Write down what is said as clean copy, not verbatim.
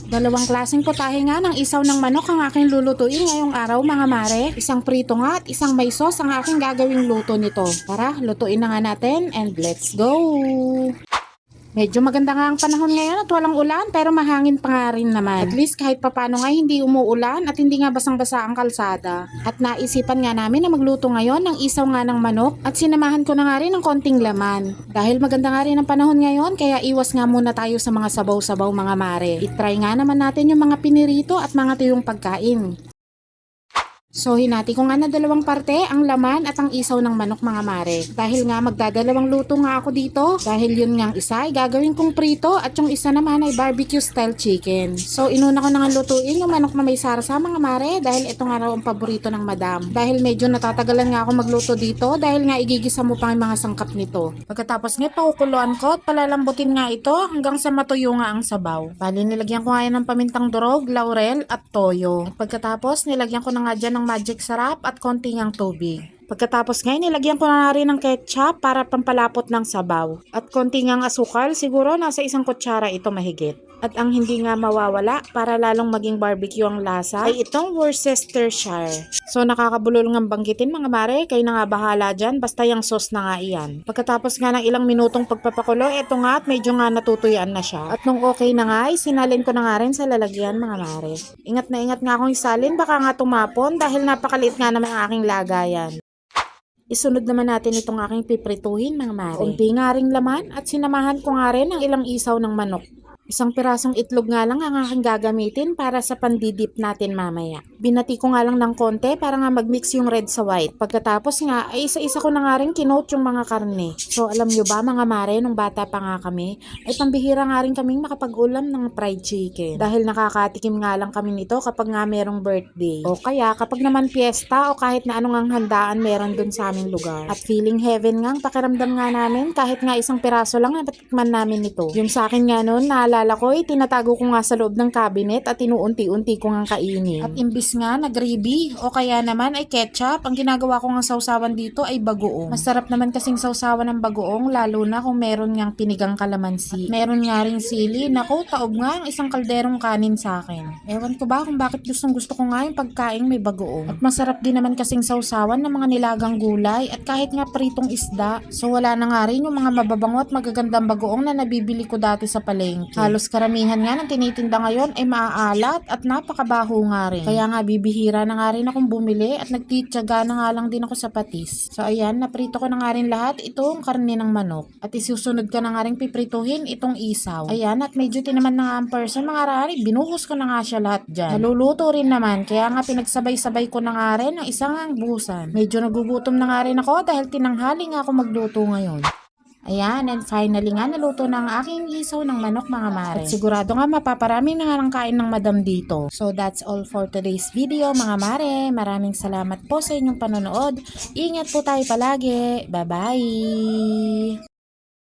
Dalawang klaseng putahe nga ng isaw ng manok ang aking lulutuin ngayong araw mga mare. Isang prito nga at isang may sauce ang aking gagawing luto nito. Tara, lutuin na nga natin and let's go! Medyo maganda nga ang panahon ngayon at walang ulan pero mahangin pa nga rin naman. At least kahit papano nga hindi umuulan at hindi nga basang-basa ang kalsada. At naisipan nga namin na magluto ngayon ng isaw nga ng manok at sinamahan ko na nga rin ng konting laman. Dahil maganda nga rin ang panahon ngayon kaya iwas nga muna tayo sa mga sabaw-sabaw mga mare. I-try nga naman natin yung mga pinirito at mga tuyong pagkain. So hinati ko nga na dalawang parte ang laman at ang isaw ng manok mga mare. Dahil nga magdadalawang luto nga ako dito. Dahil yun nga ang isa ay gagawin kong prito at yung isa naman ay barbecue style chicken. So inuna ko na nga lutuin yung manok na may sarsa mga mare dahil ito nga raw ang paborito ng madam. Dahil medyo natatagalan nga ako magluto dito dahil nga igigisa mo pa ang mga sangkap nito. Pagkatapos nga pakukuluan ko at palalambutin nga ito hanggang sa matuyo nga ang sabaw. Bali nilagyan ko nga yan ng pamintang durog, laurel at toyo. At pagkatapos nilagyan ko na nga dyan ng magic sarap at konti ngang tubig. Pagkatapos ngayon, nilagyan ko na rin ng ketchup para pampalapot ng sabaw. At konti ngang asukal, siguro nasa 1 kutsara ito mahigit. At ang hindi nga mawawala para lalong maging barbecue ang lasa ay itong Worcestershire. So nakakabulol nga banggitin mga mare, kayo na nga bahala dyan, basta yung sauce na nga iyan. Pagkatapos nga ng ilang minutong pagpapakulo, eto nga at medyo nga natutuyaan na siya. At nung okay na nga, sinalin ko na nga rin sa lalagyan mga mare. Ingat na ingat nga akong isalin, baka nga tumapon dahil napakaliit nga naman ang aking lagayan. Isunod naman natin itong aking piprituhin mga mare. Kunti nga ring laman at sinamahan ko nga rin ng ilang isaw ng manok. Isang pirasong itlog nga lang ang aking gagamitin para sa pandidip natin mamaya. Binati ko nga lang ng konti para nga mag-mix yung red sa white. Pagkatapos nga ay isa-isa ko na nga rin kinote yung mga karne. So alam nyo ba mga mare, nung bata pa nga kami, ay pambihira nga rin kaming makapag-ulam ng fried chicken. Dahil nakakatikim nga lang kami nito kapag nga merong birthday. O kaya kapag naman fiesta o kahit na anong ang handaan meron dun sa aming lugar. At feeling heaven nga ang pakiramdam nga namin kahit nga isang piraso lang napatikman namin ito. Yung sa akin nga noon, naalala ko, tinatago ko nga sa loob ng cabinet at inuunti-unti ko nga kainin. At imbis nga na gravy o kaya naman ay ketchup, ang ginagawa ko nga sausawan dito ay bagoong. Masarap naman kasing sausawan ng bagoong lalo na kung meron ngang pinigang kalamansi. Meron nga ring sili. Naku, taob nga ang isang kalderong kanin sa akin. Ewan ko ba kung bakit gustong gusto ko nga yung pagkain may bagoong. At masarap din naman kasing sausawan ng mga nilagang gulay at kahit nga pritong isda. So wala na nga rin yung mga mababango at magagandang bagoong na nabibili ko dati sa palengke. Halos karamihan nga ng tinitinda ngayon ay maaalat at napakabaho nga rin. Kaya nga bibihira na nga rin akong bumili at nagtityaga na nga lang din ako sa patis. So ayan, naprito ko na nga rin lahat itong karne ng manok. At isusunod ko na nga rin piprituhin itong isaw. Ayan, at medyo tinaman na nga ang person mga rari. Binuhos ko na nga siya lahat dyan. Naluluto rin naman, kaya nga pinagsabay-sabay ko na nga rin ang isang busan. Medyo nagugutom na nga rin ako dahil tinanghali nga ako magluto ngayon. Ayan, and finally nga naluto na ang aking isaw ng manok mga mare. At sigurado nga mapaparami na nga ng kain ng madam dito. So that's all for today's video mga mare. Maraming salamat po sa inyong panonood. Ingat po tayo palagi. Bye-bye!